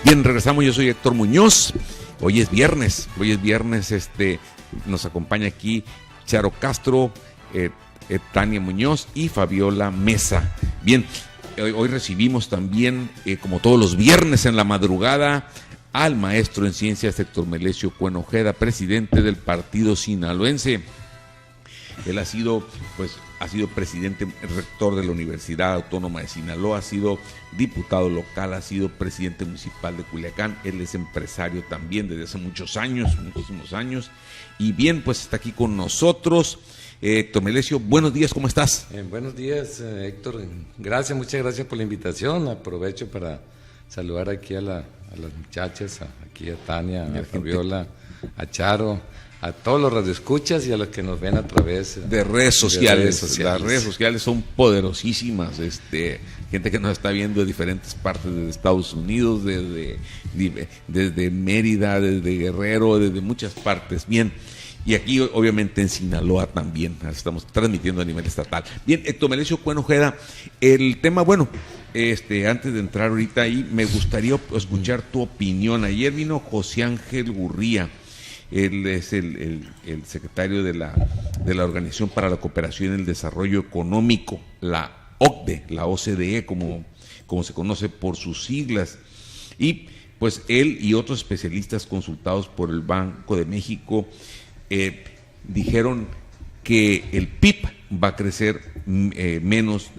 Bien, regresamos, yo soy Héctor Muñoz. Hoy es viernes, nos acompaña aquí Charo Castro, Tania Muñoz y Fabiola Mesa. Bien, hoy recibimos también, como todos los viernes en la madrugada, al maestro en ciencias Héctor Melesio Cuen Ojeda, presidente del Partido Sinaloense. Él ha sido presidente, rector de la Universidad Autónoma de Sinaloa, ha sido diputado local, ha sido presidente municipal de Culiacán. Él es empresario también desde hace muchísimos años. Y bien, pues está aquí con nosotros. Héctor Melesio, buenos días, ¿cómo estás? Buenos días, Héctor. Muchas gracias por la invitación. Aprovecho para saludar aquí a las muchachas, aquí a Tania, a Fabiola, a Charo, a todos los radioescuchas y a los que nos ven a través de redes sociales. Las redes sociales son poderosísimas, gente que nos está viendo de diferentes partes de Estados Unidos, desde Mérida, desde Guerrero, desde muchas partes. Bien, y aquí obviamente en Sinaloa también estamos transmitiendo a nivel estatal. Bien, Héctor Melesio Cuen Ojeda, el tema, antes de entrar ahorita ahí, me gustaría escuchar tu opinión. Ayer vino José Ángel Gurría. Él es el secretario de la Organización para la Cooperación y el Desarrollo Económico, la OCDE, como se conoce por sus siglas. Y pues él y otros especialistas consultados por el Banco de México dijeron que el PIB va a crecer menos,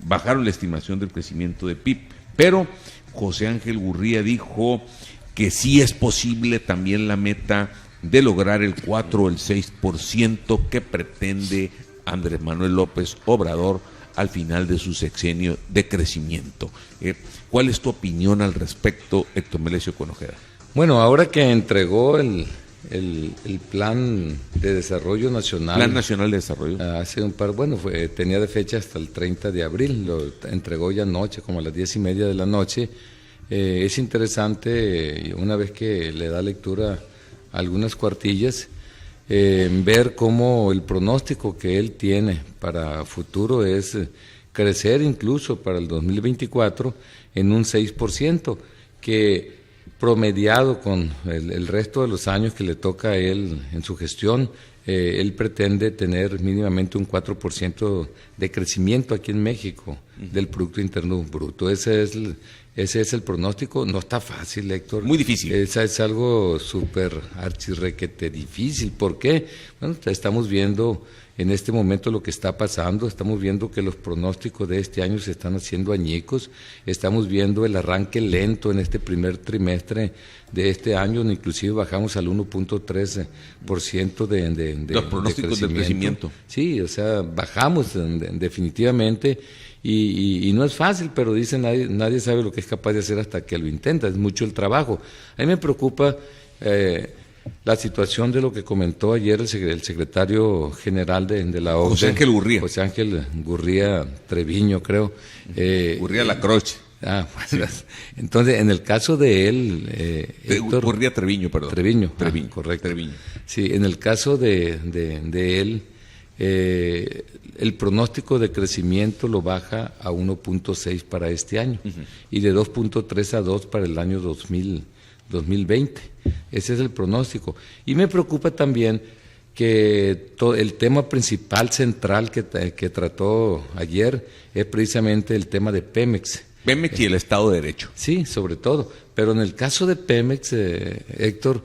bajaron la estimación del crecimiento de PIB, pero José Ángel Gurría dijo que sí es posible también la meta de lograr el 4 o el 6% que pretende Andrés Manuel López Obrador al final de su sexenio de crecimiento. ¿Cuál es tu opinión al respecto, Héctor Melesio Cuen Ojeda? Bueno, ahora que entregó el Plan de Desarrollo Nacional. Plan Nacional de Desarrollo. Tenía de fecha hasta el 30 de abril, lo entregó ya anoche, como a las 10:30 de la noche. Es interesante, una vez que le da lectura a algunas cuartillas, ver cómo el pronóstico que él tiene para futuro es crecer incluso para el 2024 en un 6%, que promediado con el resto de los años que le toca a él en su gestión, él pretende tener mínimamente un 4% de crecimiento aquí en México del Producto Interno Bruto. Ese es el pronóstico. No está fácil, Héctor. Muy difícil. Es algo súper archirrequete difícil. ¿Por qué? Bueno, estamos viendo en este momento lo que está pasando, estamos viendo que los pronósticos de este año se están haciendo añicos, estamos viendo el arranque lento en este primer trimestre de este año, inclusive bajamos al 1.3% de los pronósticos de crecimiento. Sí, o sea, bajamos definitivamente. Y no es fácil, pero dicen nadie sabe lo que es capaz de hacer hasta que lo intenta, es mucho el trabajo. A mí me preocupa la situación de lo que comentó ayer el secretario general de la OCDE. José Ángel Gurría. José Ángel Gurría Treviño, creo. Gurría Lacroche. Entonces, en el caso de él, Héctor, Gurría Treviño, perdón. Treviño, correcto. Treviño. Sí, en el caso de él, el pronóstico de crecimiento lo baja a 1.6 para este año y de 2.3 a 2 para el año 2020. Ese es el pronóstico. Y me preocupa también que el tema principal, central que trató ayer es precisamente el tema de Pemex. Pemex y el Estado de Derecho. Sí, sobre todo. Pero en el caso de Pemex, Héctor,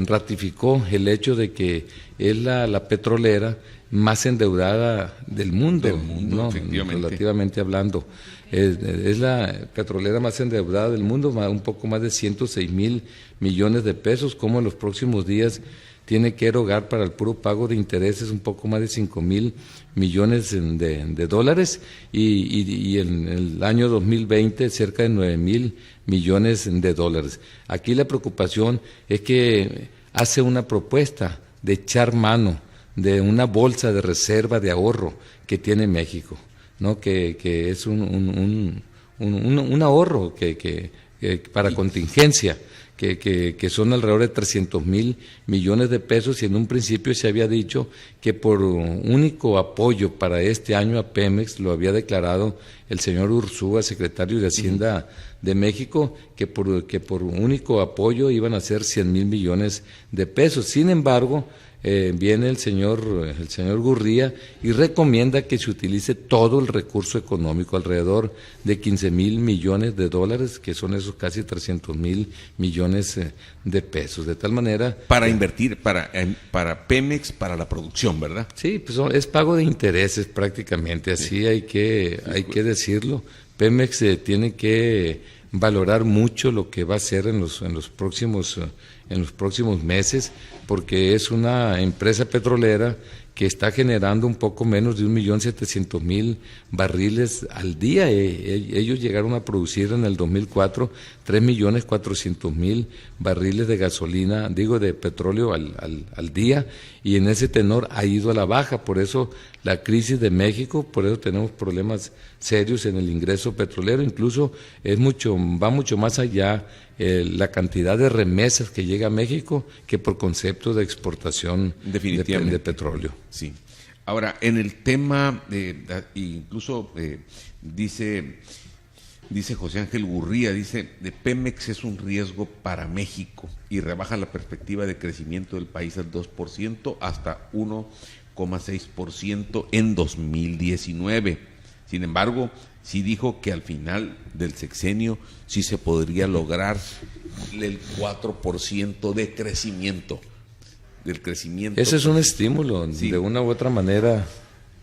ratificó el hecho de que es la petrolera más endeudada del mundo, ¿no? Relativamente hablando. Es la petrolera más endeudada del mundo, un poco más de 106,000 millones de pesos, como en los próximos días tiene que erogar para el puro pago de intereses un poco más de 5,000 millones de dólares y en el año 2020 cerca de 9,000 millones de dólares. Aquí la preocupación es que hace una propuesta de echar mano de una bolsa de reserva de ahorro que tiene México, ¿no? Que es un ahorro que para contingencia, que son alrededor de 300,000 millones de pesos, y en un principio se había dicho que por único apoyo para este año a Pemex, lo había declarado el señor Ursúa, secretario de Hacienda de México, que por único apoyo iban a ser 100,000 millones de pesos. Sin embargo, viene el señor Gurría y recomienda que se utilice todo el recurso económico, alrededor de 15,000 millones de dólares, que son esos casi 300,000 millones de pesos. De tal manera... Para invertir, para Pemex, para la producción, ¿verdad? Sí, pues es pago de intereses prácticamente, así hay que decirlo. Pemex tiene que valorar mucho lo que va a hacer en los próximos meses, porque es una empresa petrolera que está generando un poco menos de 1.700.000 barriles al día. Ellos llegaron a producir en el 2004 3.400.000 barriles de gasolina, de petróleo al día, y en ese tenor ha ido a la baja. Por eso la crisis de México, por eso tenemos problemas serios en el ingreso petrolero. Incluso va mucho más allá la cantidad de remesas que llega a México que por concepto de exportación de petróleo. Sí. Ahora, en el tema, incluso dice José Ángel Gurría, dice, de Pemex es un riesgo para México y rebaja la perspectiva de crecimiento del país al 2% hasta 1,6% en 2019. Sin embargo, sí dijo que al final del sexenio sí se podría lograr el 4% de crecimiento. Del crecimiento. Ese es un estímulo, sí. De una u otra manera,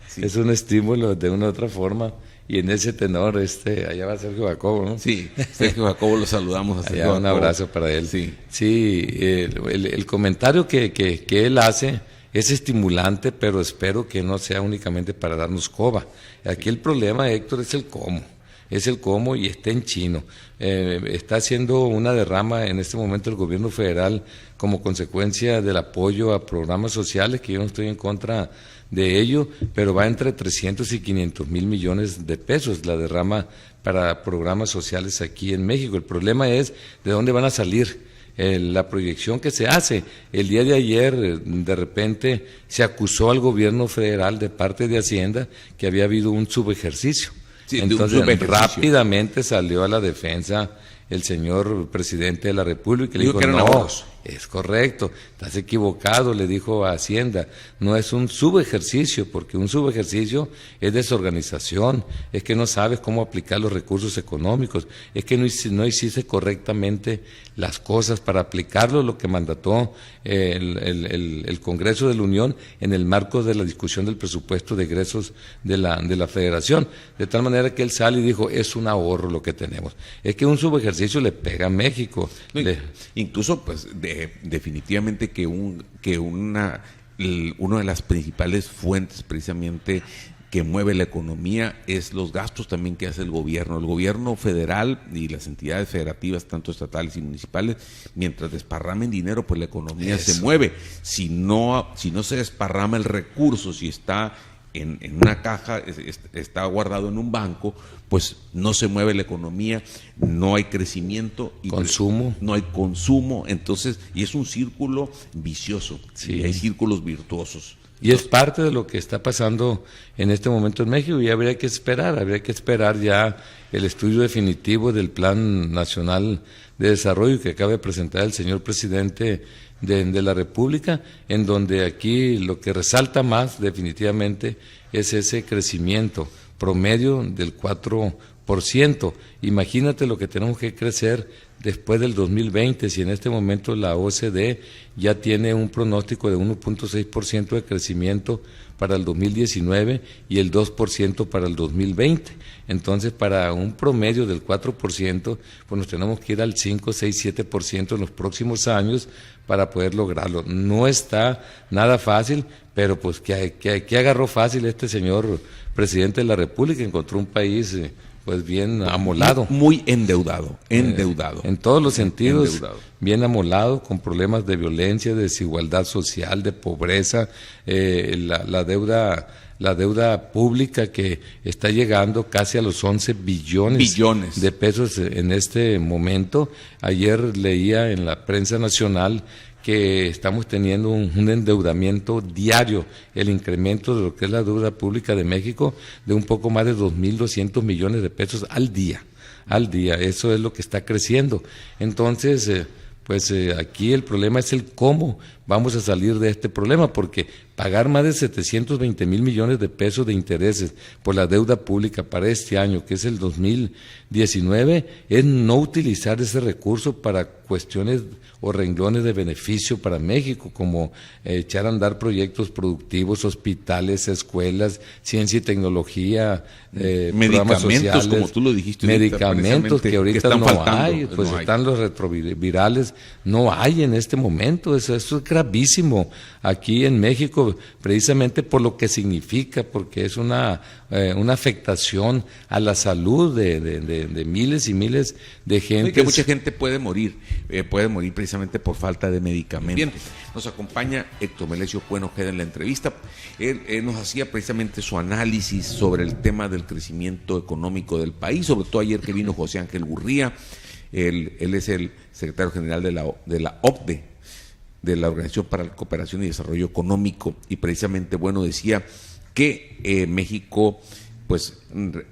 sí. Es un estímulo de una u otra forma. Y en ese tenor, allá va Sergio Jacobo, ¿no? Sí, Sergio Jacobo lo saludamos. A Sergio Jacobo. Un abrazo para él. Sí, el comentario que él hace es estimulante, pero espero que no sea únicamente para darnos coba. Aquí el problema, Héctor, es el cómo. Es el cómo, y está en chino. Está haciendo una derrama en este momento el gobierno federal como consecuencia del apoyo a programas sociales, que yo no estoy en contra de ello, pero va entre 300 y 500,000 millones de pesos la derrama para programas sociales aquí en México. El problema es de dónde van a salir. La proyección que se hace. El día de ayer, de repente, se acusó al gobierno federal de parte de Hacienda que había habido un subejercicio. Sí, entonces rápidamente salió a la defensa el señor presidente de la República y le dijo, no, es correcto, estás equivocado, le dijo a Hacienda, no es un subejercicio, porque un subejercicio es desorganización, es que no sabes cómo aplicar los recursos económicos, es que no hiciste correctamente las cosas para aplicarlo, lo que mandató el Congreso de la Unión en el marco de la discusión del presupuesto de egresos de la Federación, de tal manera que él sale y dijo, es un ahorro lo que tenemos, es que un subejercicio le pega a México. No, incluso, pues, definitivamente que una de las principales fuentes precisamente que mueve la economía es los gastos también que hace el gobierno federal y las entidades federativas, tanto estatales y municipales, mientras desparramen dinero, pues la economía se mueve. Si no se desparrama el recurso, si está en una caja, está guardado en un banco, pues no se mueve la economía, no hay crecimiento y no hay consumo, entonces, y es un círculo vicioso, sí. Y hay círculos virtuosos. Y es parte de lo que está pasando en este momento en México, y habría que esperar ya el estudio definitivo del Plan Nacional de Desarrollo que acaba de presentar el señor presidente de la República, en donde aquí lo que resalta más definitivamente es ese crecimiento promedio del 4%. Imagínate lo que tenemos que crecer después del 2020, si en este momento la OCDE ya tiene un pronóstico de 1.6% de crecimiento para el 2019 y el 2% para el 2020. Entonces, para un promedio del 4%, pues nos tenemos que ir al 5, 6, 7% en los próximos años para poder lograrlo. No está nada fácil, pero pues que agarró fácil este señor presidente de la República, encontró un país pues bien amolado. Muy endeudado. En todos los sentidos, bien amolado, con problemas de violencia, de desigualdad social, de pobreza. La deuda la deuda pública que está llegando casi a los 11 billones de pesos en este momento. Ayer leía en la prensa nacional que estamos teniendo un endeudamiento diario, el incremento de lo que es la deuda pública de México de un poco más de 2.200 millones de pesos al día, eso es lo que está creciendo. Entonces, aquí el problema es el cómo vamos a salir de este problema, porque pagar más de 720 mil millones de pesos de intereses por la deuda pública para este año, que es el 2019, es no utilizar ese recurso para cuestiones o renglones de beneficio para México, como echar a andar proyectos productivos, hospitales, escuelas, ciencia y tecnología, medicamentos, sociales, como tú lo dijiste, medicamentos que ahorita que no faltando, hay, pues no están hay. Los retrovirales, no hay en este momento, eso es gravísimo aquí en México, precisamente por lo que significa, porque es una afectación a la salud de miles y miles de gente. Que mucha gente puede morir precisamente por falta de medicamentos. Bien, nos acompaña Héctor Melesio Cuen Ojeda en la entrevista. Él nos hacía precisamente su análisis sobre el tema del crecimiento económico del país, sobre todo ayer que vino José Ángel Gurría. Él es el secretario general de la OCDE, de la Organización para la Cooperación y Desarrollo Económico, y precisamente, decía que México, pues,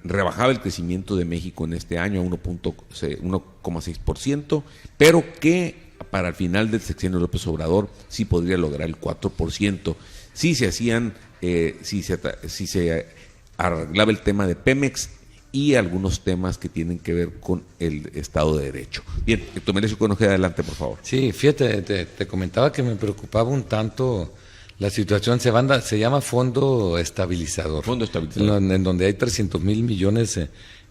rebajaba el crecimiento de México en este año a 1,6%, pero que para el final del sexenio López Obrador sí podría lograr el 4%, si se arreglaba el tema de Pemex y algunos temas que tienen que ver con el Estado de Derecho. Bien, Héctor Melesio Cuen Ojeda, adelante, por favor. Sí, fíjate, te comentaba que me preocupaba un tanto la situación, se llama Fondo Estabilizador. Fondo Estabilizador. En donde hay 300,000 millones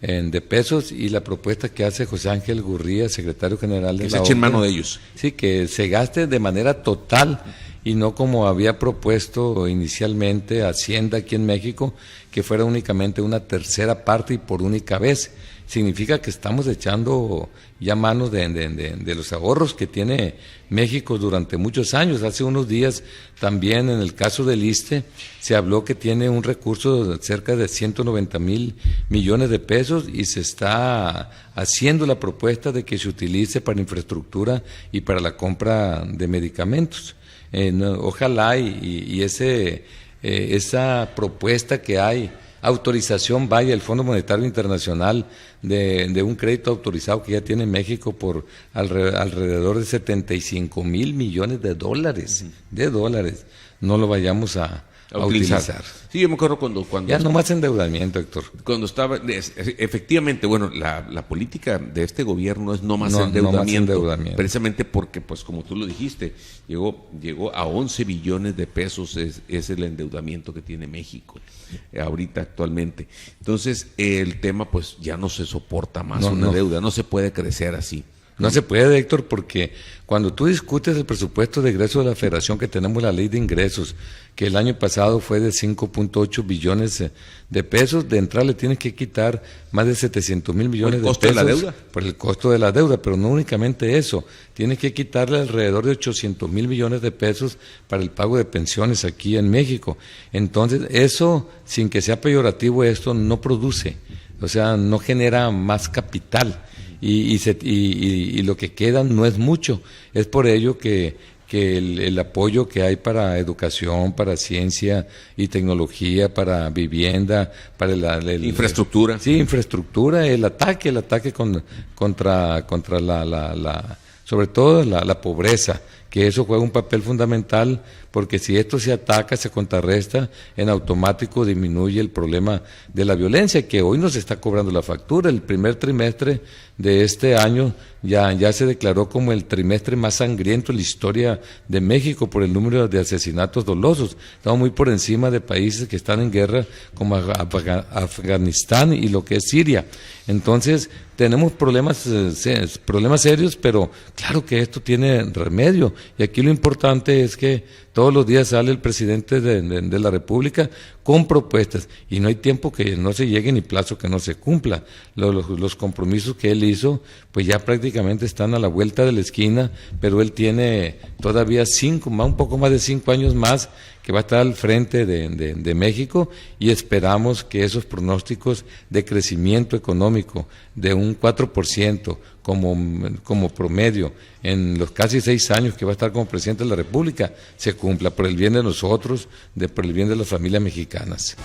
de pesos, y la propuesta que hace José Ángel Gurría, secretario general de la OCDE, que se eche en mano de ellos. Sí, que se gaste de manera total y no como había propuesto inicialmente Hacienda aquí en México, que fuera únicamente una tercera parte y por única vez. Significa que estamos echando ya mano de los ahorros que tiene México durante muchos años. Hace unos días también en el caso del ISSSTE se habló que tiene un recurso de cerca de 190,000 millones de pesos y se está haciendo la propuesta de que se utilice para infraestructura y para la compra de medicamentos. Ojalá esa propuesta que hay, autorización vaya al Fondo Monetario Internacional de un crédito autorizado que ya tiene México por alrededor de 75,000 millones de dólares, no lo vayamos a utilizar. Sí, yo me acuerdo cuando ya no más endeudamiento, Héctor. Cuando estaba, efectivamente, la política de este gobierno es no más endeudamiento, precisamente porque, pues, como tú lo dijiste, llegó a 11 billones de pesos, es el endeudamiento que tiene México ahorita actualmente. Entonces, el tema, pues, ya no se soporta más deuda, no se puede crecer así. No se puede, Héctor, porque cuando tú discutes el presupuesto de egresos de la Federación, que tenemos la ley de ingresos, que el año pasado fue de 5.8 billones de pesos, de entrada le tienes que quitar más de 700,000 millones de pesos. ¿Por el costo de la deuda? Por el costo de la deuda, pero no únicamente eso, tienes que quitarle alrededor de 800,000 millones de pesos para el pago de pensiones aquí en México. Entonces, eso, sin que sea peyorativo, esto no produce, o sea, no genera más capital. Y lo que queda no es mucho. Es por ello que el apoyo que hay para educación, para ciencia y tecnología, para vivienda, para infraestructura. Sí, infraestructura, el ataque contra sobre todo la pobreza, que eso juega un papel fundamental, porque si esto se ataca, se contrarresta, en automático disminuye el problema de la violencia, que hoy nos está cobrando la factura. El primer trimestre de este año ya se declaró como el trimestre más sangriento en la historia de México por el número de asesinatos dolosos. Estamos muy por encima de países que están en guerra como Afganistán y lo que es Siria. Entonces, tenemos problemas serios, pero claro que esto tiene remedio. Y aquí lo importante es que todos los días sale el presidente de la República con propuestas, y no hay tiempo que no se llegue ni plazo que no se cumpla. Los compromisos que él hizo, pues ya prácticamente están a la vuelta de la esquina, pero él tiene todavía un poco más de 5 años más que va a estar al frente de México, y esperamos que esos pronósticos de crecimiento económico de un 4% como promedio en los casi 6 años que va a estar como presidente de la República se cumpla por el bien de nosotros, por el bien de las familias mexicanas.